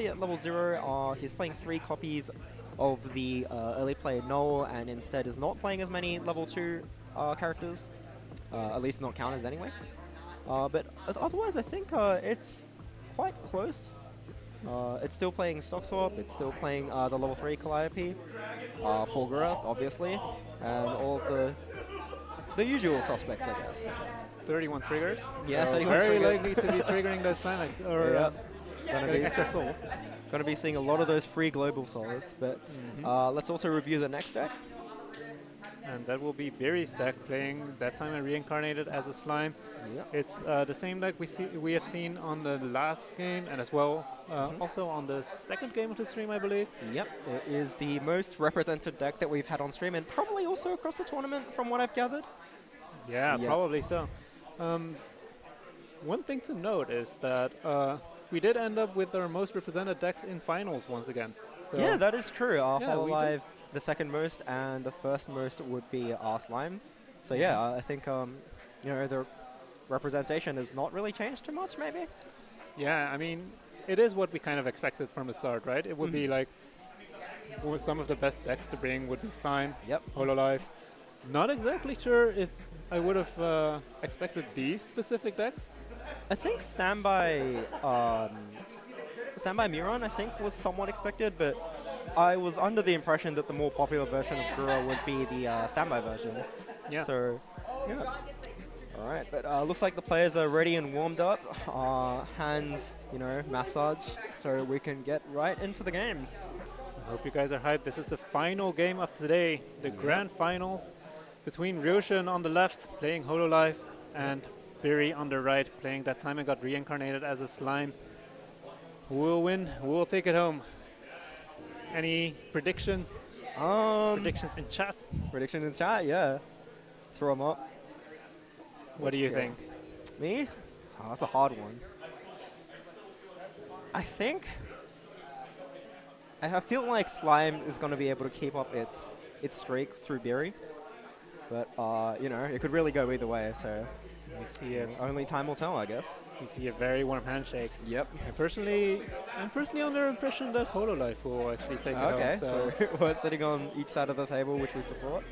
currently at level 0. He's playing 3 copies of the early player Null, and instead is not playing as many level 2 characters, at least not counters anyway. But otherwise, I think it's quite close. It's still playing Stock Swap, it's still playing the level 3 Calliope, Fulgura, obviously, and all of the usual suspects, I guess. 31 triggers. Yeah, so 31 very triggers. likely to be triggering those climax or Yep. Gonna be extra soul. Gonna be seeing a lot of those free global souls, but let's also review the next deck. And that will be Birry's deck, playing that time a reincarnated as a slime. Yep. It's the same deck we have seen on the last game, and as well also on the second game of the stream, I believe. Yep, it is the most represented deck that we've had on stream, and probably also across the tournament, from what I've gathered. Yeah, Yep. probably so. One thing to note is that we did end up with our most represented decks in finals once again. So Yeah, that is true. Yeah, we Hololive, the second most, and the first most would be Slime. So yeah, I think the representation has not really changed too much, maybe. yeah, I mean, it is what we kind of expected from the start, right? It would be like some of the best decks to bring would be Slime, Yep. Hololive. Not exactly sure if I would have expected these specific decks. I think Standby Miron, I think, was somewhat expected, but I was under the impression that the more popular version of Gura would be the Standby version. Yeah. So, yeah. All right, but looks like the players are ready and warmed up. Hands, massage, so we can get right into the game. Hope you guys are hyped. This is the final game of today, the grand finals between Ryoshun on the left playing Hololive and Birry on the right playing that time I got reincarnated as a slime. Who will win? Who will take it home? Any predictions? Predictions in chat? Prediction in chat, yeah. Throw them up. What do you Okay. think? Me? Oh, that's a hard one. I think I feel like Slime is going to be able to keep up its streak through Birry, but it could really go either way. So We see a only time will tell, I guess. very warm handshake. Yep. I'm personally under the impression that Hololive will actually take it Okay, home. So so we're sitting on each side of the table, which we support.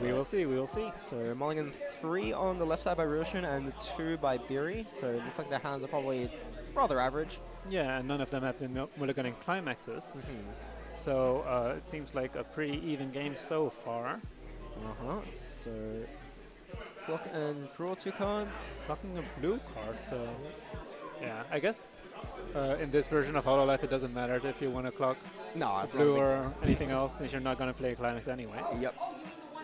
we will see. We will see. So Mulligan 3 on the left side by Ryoshun and 2 by Birry. So it looks like their hands are probably rather average. Yeah, and none of them have been mulliganing climaxes. So it seems like a pretty even game so far. So Flock and draw 2 cards. Blocking a blue card, so yeah, I guess in this version of Hololive it doesn't matter if you want to clock No, it's blue not. or anything else, since you're not going to play a climax anyway. Yep.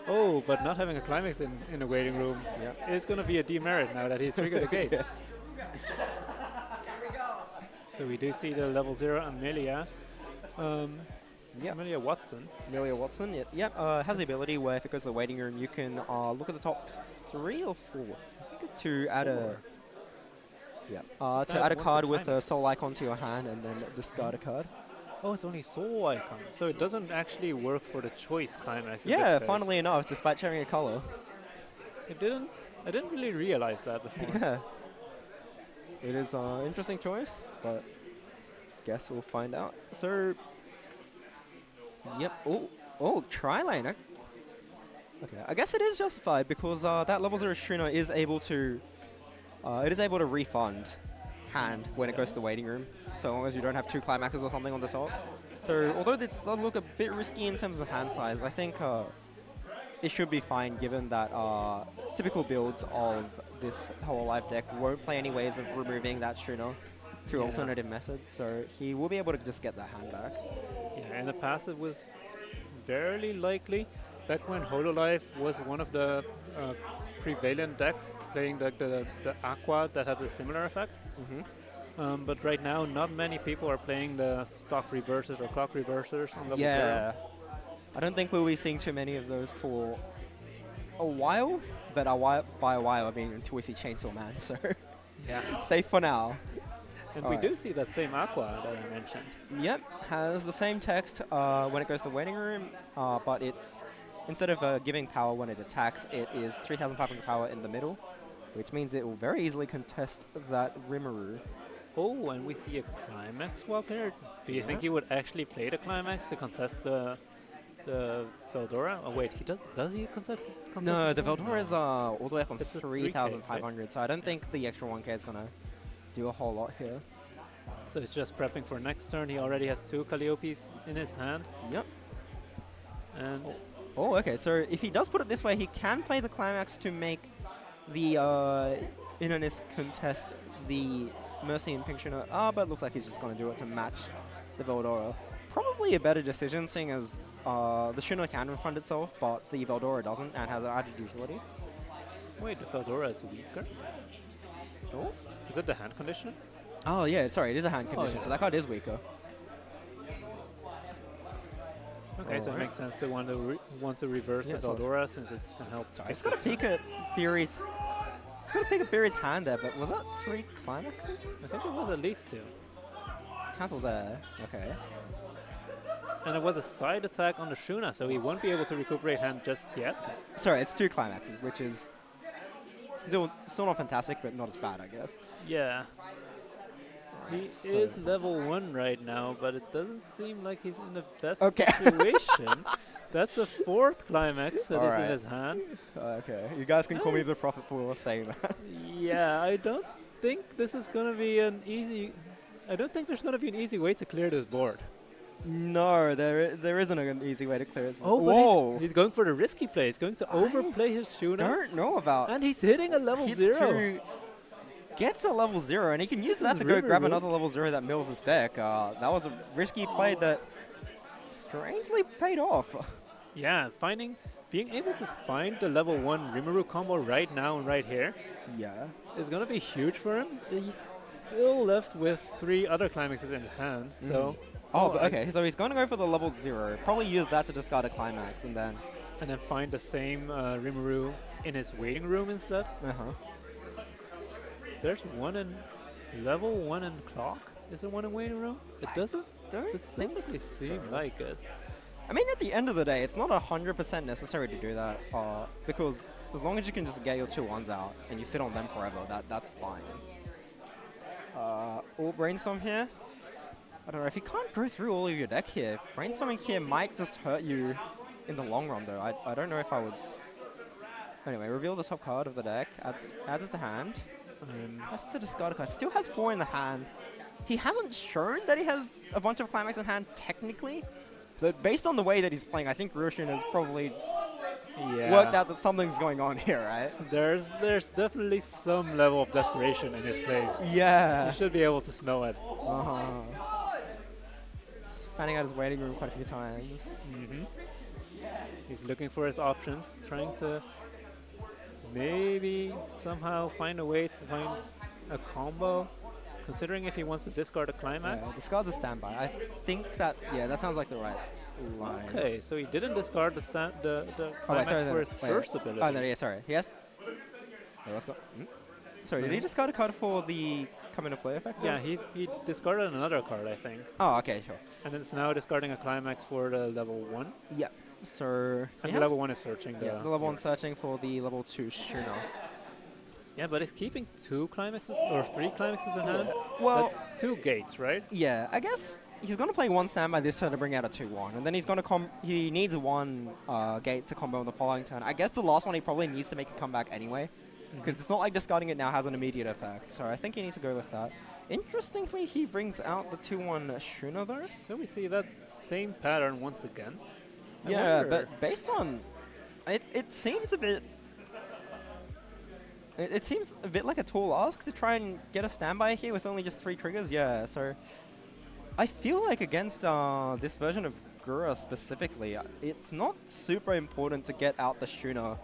Oh, but not having a climax in the waiting room Yep. is going to be a demerit now that he triggered the gate. Yes. So we do see the level 0 Amelia. Yep. Amelia Watson. Amelia Watson, yep. Has the ability where if it goes to the waiting room, you can look at the top 3 or 4 to add a add one card for with a climax. soul icon to your hand and then discard a card. Oh, it's only soul icon, so it doesn't actually work for the choice climax. In Yeah, this case. funnily enough, despite sharing a color. It didn't. I didn't really realize that before. Yeah. It is an interesting choice, but guess we'll find out. So, yep. Oh, Tri-Lane. Okay, I guess it is justified because that level 0 Shuna is able to refund hand when it goes to the waiting room, so long as you don't have 2 climaxes or something on the top. So although it does look a bit risky in terms of hand size, I think it should be fine given that typical builds of this Hololive deck won't play any ways of removing that Shuna through alternative methods, so he will be able to just get that hand back. Yeah, in the past it was very likely. Back when Hololive was one of the prevalent decks playing the Aqua that had a similar effect. But right now, not many people are playing the stock reversers or clock reversers on level 0. I don't think we'll be seeing too many of those for a while, but by a while I mean until we see Chainsaw Man, so Yeah. safe for now. And All we right. do see that same Aqua that I mentioned. Yep, has the same text when it goes to the waiting room, but it's instead of giving power when it attacks, it is 3,500 power in the middle, which means it will very easily contest that Rimuru. Oh, and we see a climax swap here. Do you think Yeah. he would actually play the climax to contest the Feldora? Oh wait, he does he contest No, it the again? Veldora is No. all the way up on It's a 3K, right? 3,500, so I don't think the extra 1k is gonna do a whole lot here. So he's just prepping for next turn. He already has 2 Calliopes in his hand. Yep. And Oh, okay. So if he does put it this way, he can play the climax to make the Inonis contest the Mercy and Pink Shuna. But it looks like he's just going to do it to match the Veldora. Probably a better decision, seeing as the Shuna can refund itself, but the Veldora doesn't and has an added utility. wait, the Feldora is weaker? Oh. Is it the hand condition? Oh, yeah. Sorry, it is a hand condition, yeah. so that card is weaker. Okay, so it Alright. makes sense to want to reverse Yeah, the so- Veldora since it can help. Sorry, fix it's got to it. peek at Birry's. It's got to peek at Birry's hand there, but was that 3 climaxes? I think it was at least 2. Cancel there. Okay. And it was a side attack on the Shuna, so he won't be able to recuperate hand just yet. Sorry, it's 2 climaxes, which is still not fantastic, but not as bad, I guess. Yeah. He so- is level 1 right now, but it doesn't seem like he's in the best Okay. situation. That's the 4th climax that is in Alright. his hand. Okay, you guys can call me the prophet for saying that. Yeah, I don't think this is going to be an easy... I don't think there's going to be an easy way to clear this board. No, there isn't an easy way to clear it. Oh, Whoa! but he's going for the risky play. He's going to overplay his Shuna. Don't know about. And he's hitting a level Hits 0. to- Gets a level 0, and he can use that is to go grab Rimuru. another level 0 that mills his deck. That was a risky play that strangely paid off. Yeah, being able to find the level 1 Rimuru combo right now and right here Yeah. is going to be huge for him. He's still left with 3 other climaxes in hand, so... Oh, but okay, so he's going to go for the level 0. Probably use that to discard a climax, and then... And then find the same Rimuru in his waiting room instead. Uh-huh. There's one in level 1 in clock. Is there one in waiting room? It doesn't don't specifically think seem so. like it. I mean, at the end of the day, it's not 100% necessary to do that, because as long as you can just get your 2-1s out and you sit on them forever, that's fine. Or Brainstorm here. I don't know, if you can't go through all of your deck here, if Brainstorming here might just hurt you in the long run, though. I don't know if I would... Anyway, reveal the top card of the deck, adds it to hand. Has to discard a card. Still has 4 in the hand. He hasn't shown that he has a bunch of climax in hand, technically. But based on the way that he's playing, I think Ryoshun has probably worked out that something's going on here, right? There's definitely some level of desperation in his plays. Yeah. You should be able to smell it. Uh-huh. He's fanning out his waiting room quite a few times. He's looking for his options, trying to maybe somehow find a way to find a combo. Considering if he wants to discard a climax. Yeah, discard the standby. I think that, yeah, that sounds like the right line. Okay, so he didn't discard the Oh, wait, climax sorry, for his wait. first ability. Oh, no, yeah, sorry. Yes? Wait, let's go. Sorry, did he discard a card for the come into play effect? Yeah, he discarded another card, I think. Oh, okay, sure. And it's now discarding a climax for the level 1. Yeah. So, And he the has- level 1 is searching yeah, the level 1 searching for the level 2 Shuna. Yeah, but he's keeping 2 climaxes or 3 climaxes in hand. Well, That's 2 gates, right? yeah, I guess he's going to play 1 standby this turn to bring out a 2-1, and then he's going to he needs 1 gate to combo in the following turn. I guess the last one he probably needs to make a comeback anyway, because it's not like discarding it now has an immediate effect, so I think he needs to go with that. Interestingly, he brings out the 2-1 Shuna though. So we see that same pattern once again. I Yeah, wonder- but based on... It seems a bit... It seems a bit like a tall ask to try and get a standby here with only just 3 triggers. Yeah, so... I feel like against this version of Gura specifically, it's not super important to get out the Shuna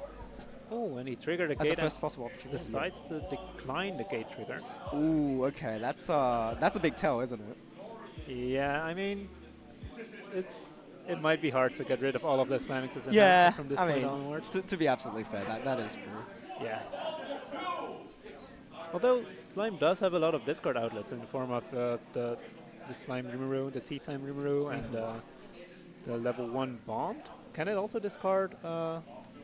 Oh, and he triggered a at the gate first and possible opportunity. decides to decline the gate trigger. Ooh, okay, that's a big tell, isn't it? Yeah, I mean, it might be hard to get rid of all of those climaxes in Yeah, hand from this I point mean, onwards. to be absolutely fair, that is true. Yeah. Although Slime does have a lot of discard outlets in the form of the Slime Rimuru, the T-Time Rimuru, and the level 1 Bond. Can it also discard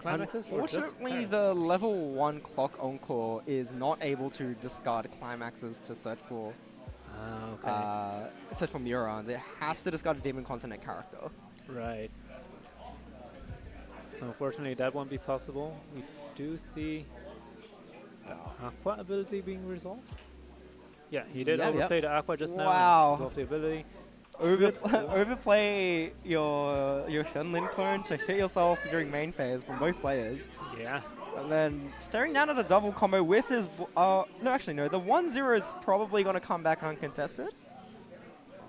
climaxes? or just Unfortunately, parents? the level 1 Clock Encore is not able to discard climaxes to search for Okay. Except for Murons, it has to discard a Demon Continent character. Right. So unfortunately that won't be possible. We do see Aqua ability being resolved. Yeah, he did Yep, overplay the Aqua just now Wow. and resolve the ability. Overplay your Shenlin clone to hit yourself during main phase from both players. Yeah. And then staring down at a double combo with his... no, actually, no. The 1-0 is probably going to come back uncontested.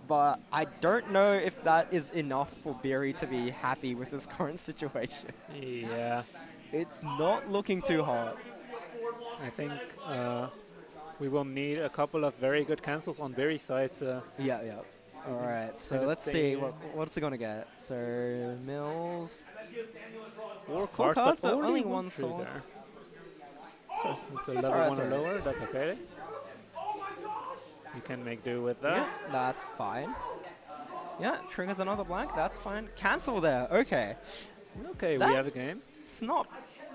But I don't know if that is enough for Birry to be happy with his current situation. Yeah. It's not looking too hot. I think we will need a couple of very good cancels on Birry's side. Yeah. All right, so let's see. What's he going to get? So, Mills... Four cards, but only only one one through sword. there. So it's a That's level alright, 1 or that's alright. lower, that's okay. You can make do with that. Yeah, that's fine. Yeah, triggers another blank, that's fine. Cancel there, okay. Okay, That- we have a game. It's not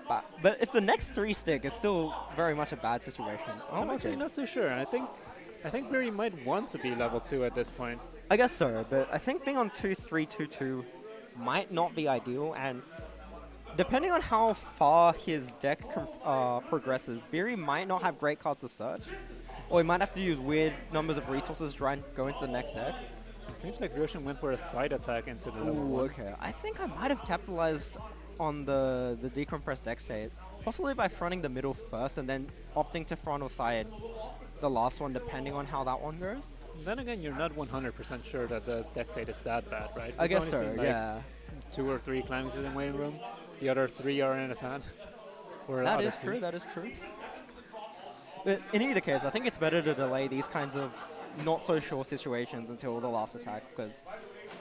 bad. But if the next 3 stick, it's still very much a bad situation. Oh, I'm actually okay. not so sure. I think Birry might want to be level 2 at this point. I guess so, but I think being on 2-3-2-2 might not be ideal, and depending on how far his deck progresses, Birry might not have great cards to search, or he might have to use weird numbers of resources to try and go into the next deck. It seems like Ryoshun went for a side attack into the level Ooh, 1. okay. I think I might have capitalized on the decompressed deck state, possibly by fronting the middle first and then opting to front or side the last one, depending on how that one goes. Then again, you're not 100% sure that the deck state is that bad, right? I We've guess only so, seen, like, yeah. 2 or 3 climaxes in waiting room. The other 3 are in his hand. Or the That other is 2. true, that is true. But in either case, I think it's better to delay these kinds of not so sure situations until the last attack, because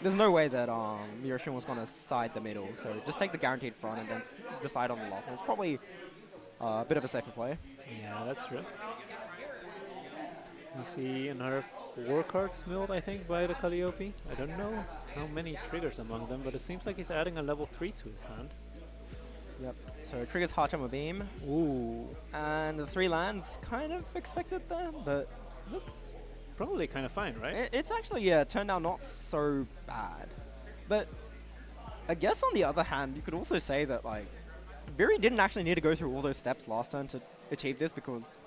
there's no way that Ryoshun was going to side the middle, so just take the guaranteed front and then decide on the last one. It's probably a bit of a safer play. Yeah, that's true. You see another 4 cards milled, I think, by the Calliope. I don't know how many triggers among them, but it seems like he's adding a level 3 to his hand. Yep. So it triggers Hachama Beam, Ooh, and the 3 lands kind of expected there, but that's probably kind of fine, right? it's actually, yeah, turned out not so bad. But I guess on the other hand, you could also say that, like, Birry didn't actually need to go through all those steps last turn to achieve this, because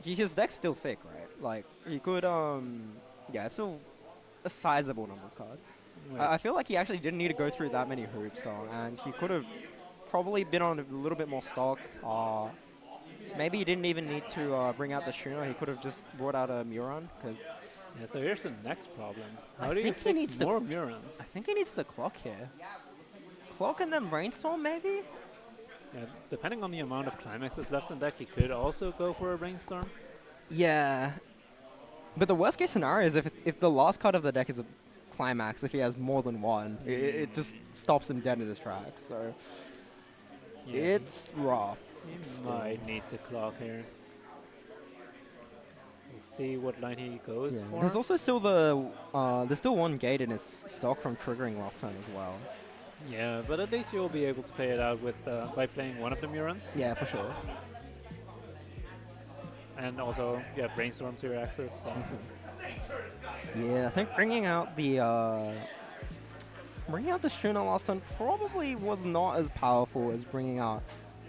his deck's still thick, right? Like, he could, yeah, it's still a sizable number of cards. I feel like he actually didn't need to go through that many hoops, and he could have probably been on a little bit more stock. Maybe he didn't even need to bring out the Shuna. He could have just brought out a Muron, because Yeah, so here's the next problem. I How do you think he fix needs to more I Murons? think he needs the clock here. Clock and then Brainstorm, maybe? Yeah, depending on the amount of climaxes left in deck, he could also go for a brainstorm. Yeah. But the worst case scenario is if the last card of the deck is a climax, if he has more than one, it just stops him dead in his tracks. So Yeah, it's rough. he still. might need to clock here. We'll see what line he goes Yeah. for. There's also still there's still one gate in his stock from triggering last turn as well. Yeah, but at least you'll be able to pay it out with by playing one of the Murons. Yeah, for sure. And also, yeah, brainstorm to your access. So. Yeah, I think bringing out the Shuna last turn probably was not as powerful as bringing out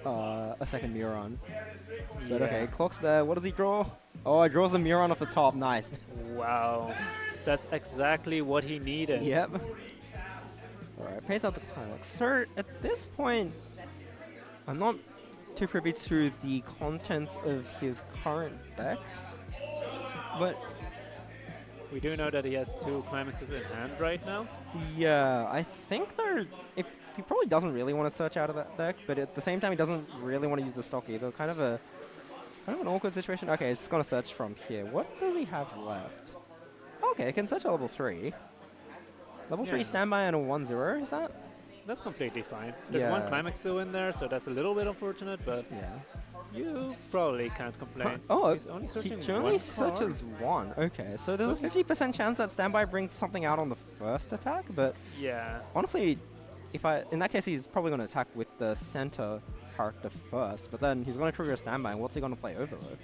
a second Muron. But okay, clock's there. What does he draw? Oh, he draws a Muron off the top. Nice. Wow. That's exactly what he needed. Yep. Alright, pays out the climax. So, at this point, I'm not too privy to the content of his current deck, but We do know that he has 2 climaxes in hand right now. yeah, I think if he probably doesn't really want to search out of that deck, but at the same time he doesn't really want to use the stock either. Kind of an awkward situation. Okay, it's just gonna search from here. What does he have left? Okay, it can search a level 3. Level 3 Yeah. standby and a 1-0, is that? That's completely fine. There's one Yeah. climax still in there, so that's a little bit unfortunate, but Yeah. you probably can't complain. Oh, He's only searching he one only card. searches one. Okay, so there's So a 50% chance that standby brings something out on the first attack, but Yeah. honestly, in that case, he's probably going to attack with the center character first, but then he's going to trigger a standby, and what's he going to play Overload?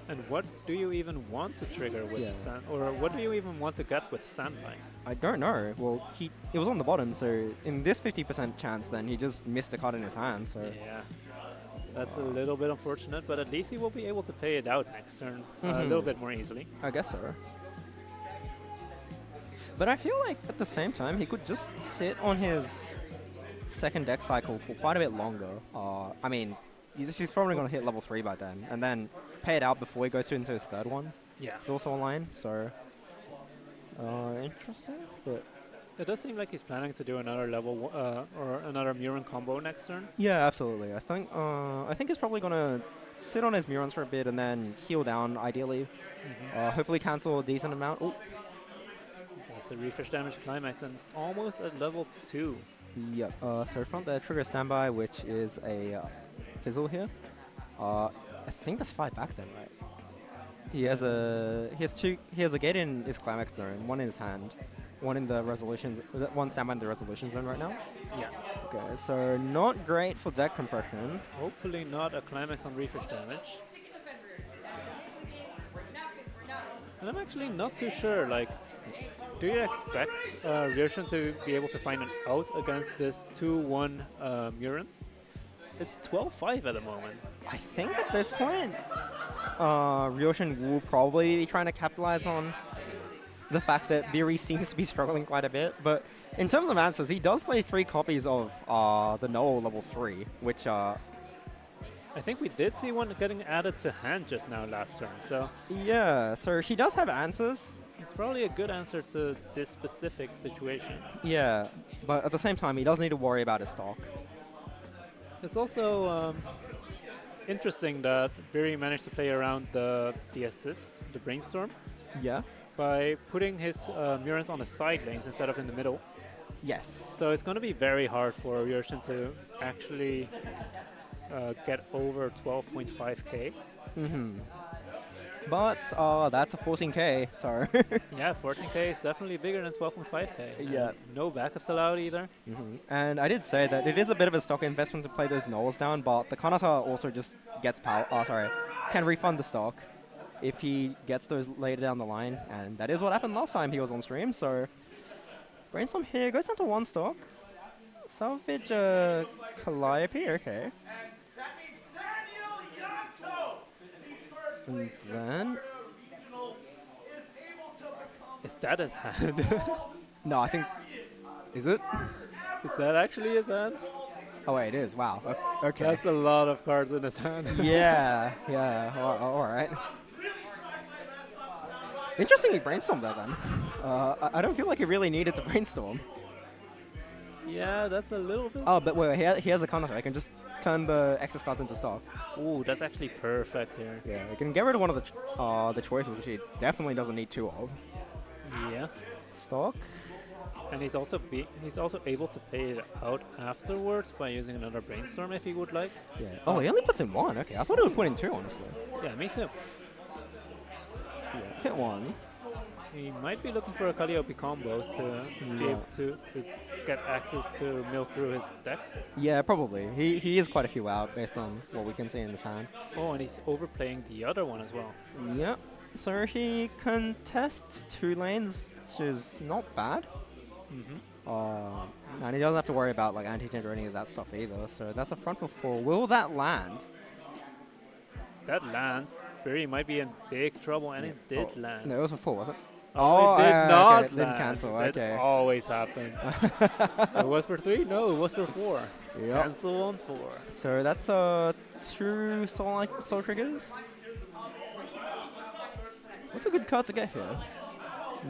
And what do you even want to trigger with Yeah. Sand, or what do you even want to get with Sandmine? I don't know. Well, it was on the bottom, so in this 50% chance, then he just missed a card in his hand. So Yeah, that's a little bit unfortunate, but at least he will be able to pay it out next turn a little bit more easily. I guess so. But I feel like at the same time, he could just sit on his second deck cycle for quite a bit longer. I mean, he's probably going to hit level 3 by then, and then pay it out before he goes into his third one. Yeah, It's also online, so interesting. But it does seem like he's planning to do another level or another Murin combo next turn. yeah, absolutely. I think he's probably going to sit on his Murons for a bit and then heal down, ideally. Hopefully cancel a decent amount. Ooh. That's a refresh damage climax, and it's almost at level 2. Yep. So front there, trigger standby, which is a fizzle here. I think that's 5 back then, right? He has a gate in his climax zone, one in his hand, one in the resolutions, one standby in the resolution zone right now. Yeah. Okay, so not great for deck compression. Hopefully not a climax on refresh damage. And I'm actually not too sure, like, do you expect Ryoshun to be able to find an out against this 2-1 Murin? It's 12-5 at the moment. I think at this point, Ryoshun will probably be trying to capitalize on the fact that Birry seems to be struggling quite a bit. But in terms of answers, he does play 3 copies of the Noel level 3, which I think we did see one getting added to hand just now last turn, so yeah, so he does have answers. it's probably a good answer to this specific situation. Yeah, but at the same time, he does need to worry about his stock. It's also interesting that Birry managed to play around the assist, the brainstorm, Yeah. by putting his Murons on the side lanes instead of in the middle. Yes. So it's going to be very hard for Ryoshun to actually get over 12.5k. But that's a 14k, so. Yeah, 14k is definitely bigger than 12.5k. Yeah. No backups allowed either. And I did say that it is a bit of a stock investment to play those Knolls down, but the Kanata also just gets can refund the stock if he gets those later down the line, and that is what happened last time he was on stream, so. Brainstorm here, goes down to 1 stock. Salvage Calliope, okay. And then. Is that his hand? No, I think. Is it? Is that actually his hand? Oh, wait, it is. Wow. Okay. That's a lot of cards in his hand. Yeah. All right. Interesting he brainstormed that then. I don't feel like he really needed to brainstorm. Yeah, that's a little bit. Oh, but wait, he has a counter. I can just turn the excess cards into stock. Ooh, that's actually perfect here. Yeah, I can get rid of one of the choices, which he definitely doesn't need 2 of. Yeah. Stock. And he's also able to pay it out afterwards by using another brainstorm if he would like. Yeah. Oh, he only puts in 1. Okay, I thought he would put in 2, honestly. Yeah, me too. Yeah. Hit 1. He might be looking for a Calliope combos to be able to get access to mill through his deck. Yeah, probably. He is quite a few out based on what we can see in his hand. Oh, and he's overplaying the other one as well. Yep. So he contests 2 lanes, which is not bad. And he doesn't have to worry about like anti-change or any of that stuff either. So that's a front for 4. Will that land? If that lands, Birry might be in big trouble, and it did land. No, it was for 4, was it? Oh, it did not okay, it didn't cancel. That Okay. always happens. It was for 3? No, it was for 4. Yep. Cancel on 4. So that's 2 soul triggers. What's a good card to get here?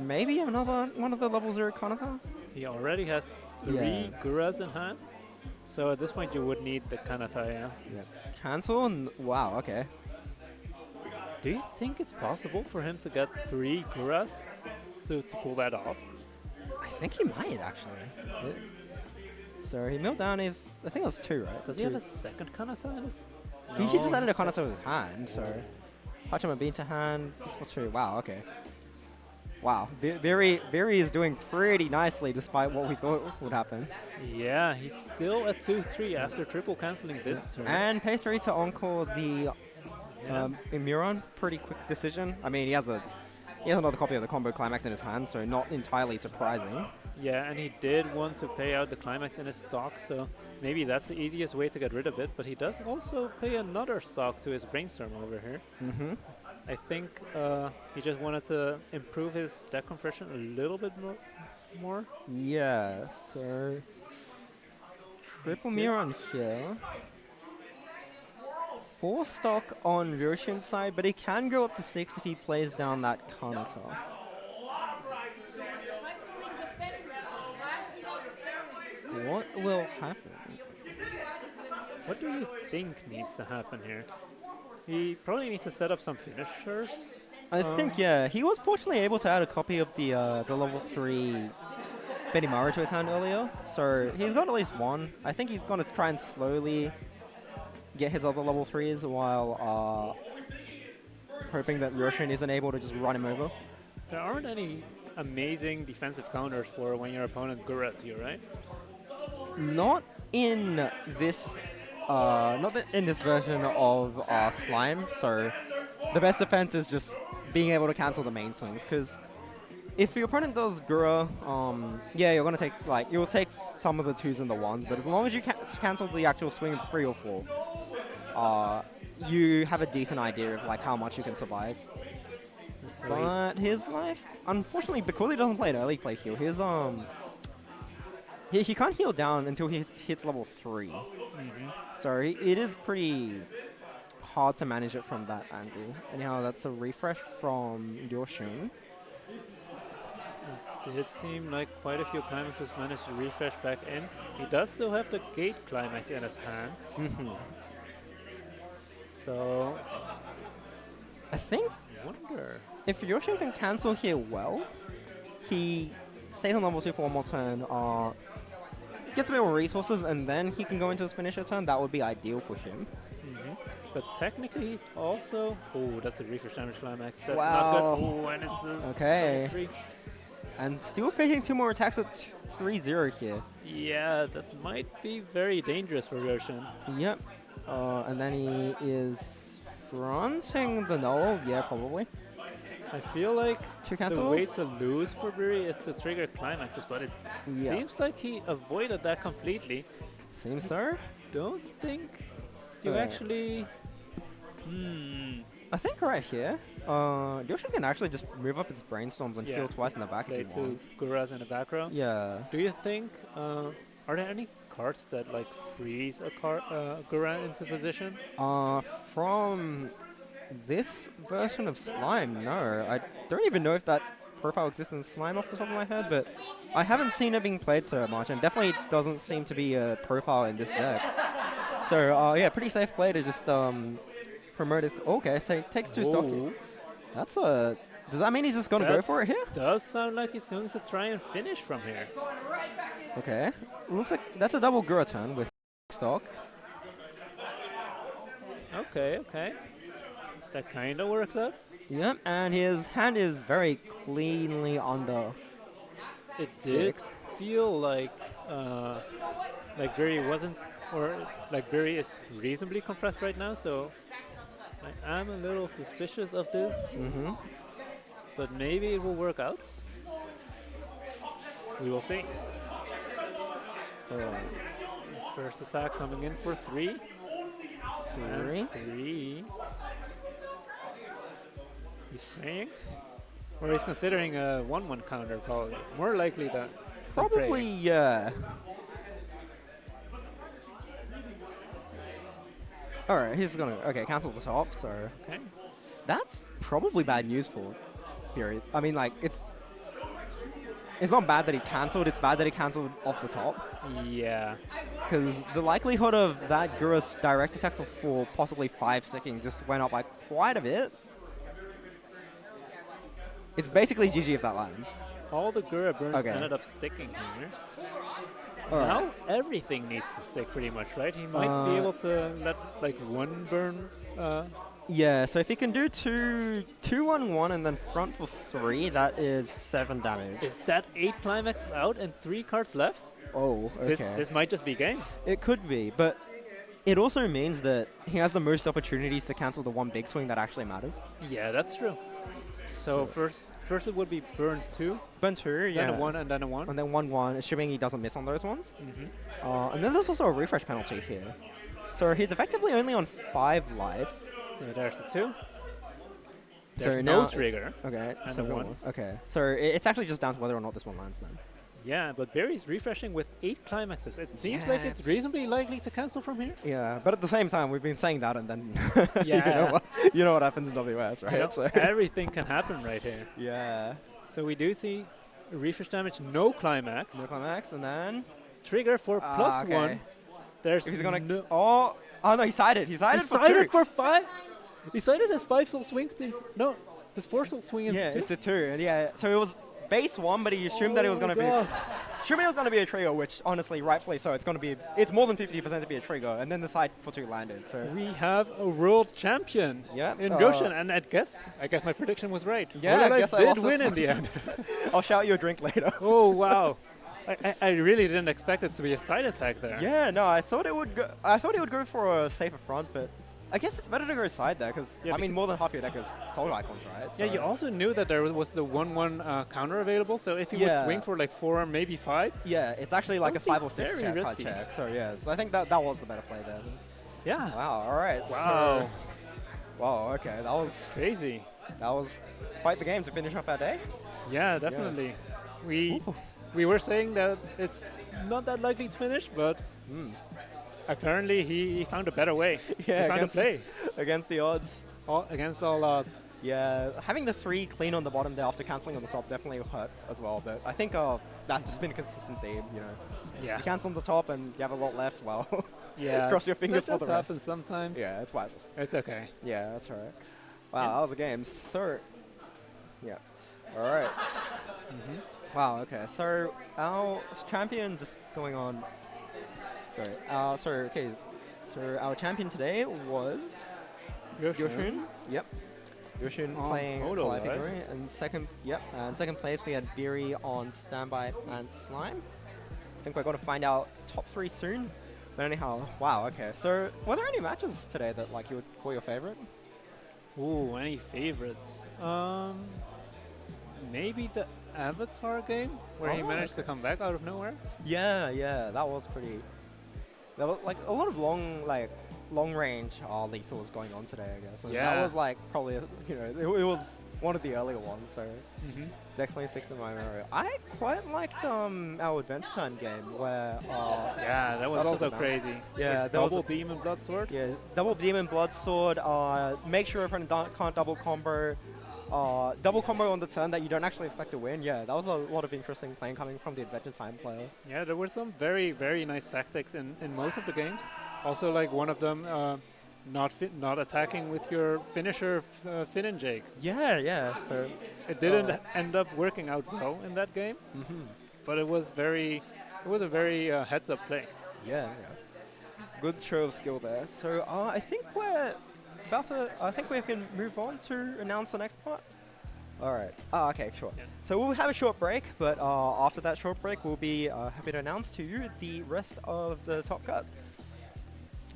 Maybe another one of the level 0 Kanata? He already has 3 Guras in hand. So at this point you would need the Kanata, yeah. Cancel? Wow, okay. Do you think it's possible for him to get 3 Guras to pull that off? I think he might, actually. So he milled down his... I think it was 2, right? Does he have a second Kanata in his? He just added a Kanata to his hand, so... Hachima bean to hand, this for 2. Wow, okay. Wow, Birry is doing pretty nicely despite what we thought would happen. Yeah, he's still at 2-3 after triple cancelling this turn. And Pastry to encore the Yeah. Miran, pretty quick decision. I mean, he has another copy of the combo climax in his hand, so not entirely surprising. Yeah, and he did want to pay out the climax in his stock, so maybe that's the easiest way to get rid of it. But he does also pay another stock to his brainstorm over here. Mm-hmm. I think he just wanted to improve his deck compression a little bit more. Yeah, so triple Miran here. 4 stock on Ryoshun's side, but he can go up to 6 if he plays down that counter. What will happen? What do you think needs to happen here? He probably needs to set up some finishers. I think, yeah, he was fortunately able to add a copy of the level 3 Benimaru to his hand earlier, so he's got at least one. I think he's going to try and slowly get his other level 3s while hoping that Ryoshun isn't able to just run him over. There aren't any amazing defensive counters for when your opponent gurats you, right? Not in this, in this version of Slime. So the best defense is just being able to cancel the main swings. Because if your opponent does Gura, yeah, you're gonna take you'll take some of the 2s and the 1s. But as long as you cancel the actual swing of 3 or 4, you have a decent idea of how much you can survive. So But his life, unfortunately, because he doesn't play an early play heal, his he can't heal down until he hits level 3. So it is pretty hard to manage it from that angle. Anyhow, that's a refresh from Ryoshun. it did seem like quite a few climaxes managed to refresh back in. He does still have the gate climax in his hand. So I think I wonder. if Ryoshun can cancel here well, he stays on level 2 for one more turn, gets a bit more resources, and then he can go into his finisher turn. That would be ideal for him. But technically, he's also. Oh, that's a refresh damage climax. That's Wow. not good. Oh, and it's a Okay. level 3. And still facing 2 more attacks at 3-0 here. Yeah, that might be very dangerous for Ryoshun. Yep. And then he is fronting the null. Yeah, probably. I feel like 2 the way cancels. to lose for Birry is to trigger climaxes, but it Yeah. seems like he avoided that completely. Seems so. Don't think you Right. actually. I think right here, Ryoshun can actually just move up his brainstorms and Yeah. heal twice in the back Play if he two wants. Guras in the back row. Yeah. Do you think are there any cards that freeze a Gura into position? From this version of Slime, no. I don't even know if that profile exists in Slime off the top of my head, but I haven't seen it being played so much, and definitely doesn't seem to be a profile in this deck. So, yeah, pretty safe play to just promote his... Okay, so takes 2 stock. Whoa. That's a... Does that mean he's just going to go That- for it here? Does sound like he's going to try and finish from here. Okay. Looks like that's a double Gura turn with stock. Okay, okay. That kind of works out. Yep, and his hand is very cleanly under It did 6. feel like Birry wasn't, or Birry is reasonably compressed right now, so I am a little suspicious of this, but maybe it will work out. We will see. First attack coming in for 3. 3. And 3. He's praying? Or he's considering a 1-1 counter, probably. More likely than Probably, praying. yeah. Alright, he's gonna... Okay, cancel the top, so... Okay. That's probably bad news for Birry. I mean, it's not bad that he cancelled, it's bad that he cancelled off the top. Yeah. Because the likelihood of that Gura's direct attack for 4, possibly 5 sticking just went up by quite a bit. It's basically GG if that lands. All the Gura burns Okay. ended up sticking here. Alright. Now everything needs to stick pretty much, right? He might be able to let 1 burn. Yeah, so if he can do 2-1-1 and then front for 3, that is 7 damage. Is that 8 climaxes out and 3 cards left? Oh, okay. This might just be game. It could be, but it also means that he has the most opportunities to cancel the one big swing that actually matters. Yeah, that's true. So first it would be burn 2, Burn 2, yeah. then a 1, and then a 1. And then 1-1, assuming he doesn't miss on those ones. Mm-hmm. And then there's also a refresh penalty here. So he's effectively only on 5 life. So there's the 2. So There's now no trigger. Okay, And so a 1. Okay, so it's actually just down to whether or not this one lands then. Yeah, but Birry's refreshing with 8 climaxes. It seems Yeah, like it's reasonably likely to cancel from here. Yeah, but at the same time, we've been saying that, and then Yeah. you know what happens in WS, right? You know, So everything can happen right here. yeah, So we do see refresh damage, no climax. no climax, and then Trigger for plus okay. 1. There's if he's gonna no oh no, he sided. He sided he for sided 2. for 5. He sided his 5 soul swing. No, his 4 soul swing into Yeah, 2. it's a 2. And yeah, so it was base 1, but he assumed that it was gonna be. Assuming it was gonna be a trigger, which honestly, rightfully so. It's more than 50% to be a trigger, and then the side for 2 landed. So We have a world champion yeah, in Ryoshun, and I guess my prediction was right. Yeah, I Hololive guess I did lost win this in the end. I'll shout you a drink later. Oh wow, I really didn't expect it to be a side attack there. Yeah, no, I thought it would go. I thought it would go for a safer front, but I guess it's better to go side there because Yeah, I mean because- more than half your deck is soul icons, right? Yeah, you also knew that there was the 1/1 counter available, so if you would Yeah. swing for like 4 or maybe 5, yeah, it's actually like a That would 5 be or 6 very check, card risky. check. So yeah, so I think that was the better play there. yeah. Wow. All right. Wow, So, wow. Okay, crazy. that was quite the game to finish off our day. Yeah, definitely. We were saying that it's not that likely to finish, but apparently he found a better way. Yeah, he found a play against the odds. against all odds. Yeah, having the 3 clean on the bottom there after cancelling on the top definitely hurt as well. But I think that's just been a consistent theme. You know, Yeah, you cancel on the top and you have a lot left. Well, yeah. cross your fingers that for does the rest. happen sometimes. Yeah, it's wild. It's okay. Yeah, that's right. Wow, Yeah. that was a game. So, yeah. All right. Wow. Okay. So our champion just going on. Sorry. Okay. So our champion today was Ryoshun. Yep. Ryoshun On playing HOL, right? Birry, and second. Yep. And second place we had Birry on Standby and Slime. I think we're going to find out top 3 soon. But anyhow, wow. Okay. So were there any matches today that like you would call your favorite? Ooh, any favorites? Maybe the Avatar game where he Oh, managed to come back out of nowhere. Yeah, that was pretty. There was like a lot of long range lethals going on today, I guess. And that Yeah. was like probably it was one of the earlier ones, so definitely sticks in my memory. I quite liked our Adventure Time game where Yeah, that was That's also about- crazy. Yeah, With there was double a- demon blood sword. yeah, double demon blood sword. Make sure your opponent can't double combo. Double combo on the turn that you don't actually expect to win. Yeah, that was a lot of interesting playing coming from the Adventure Time player. Yeah, there were some very, very nice tactics in most of the games. Also, like one of them, not attacking with your finisher, Finn and Jake. Yeah. So It didn't end up working out well in that game, but it was a very heads-up play. yeah. Good show of skill there. So I think we're about to. I think we can move on to announce the next part. All right. Okay, sure. Yeah. So we'll have a short break, but after that short break, we'll be happy to announce to you the rest of the top cut.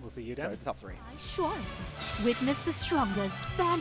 We'll see you So then. the top 3. Schwartz. Witness the strongest band.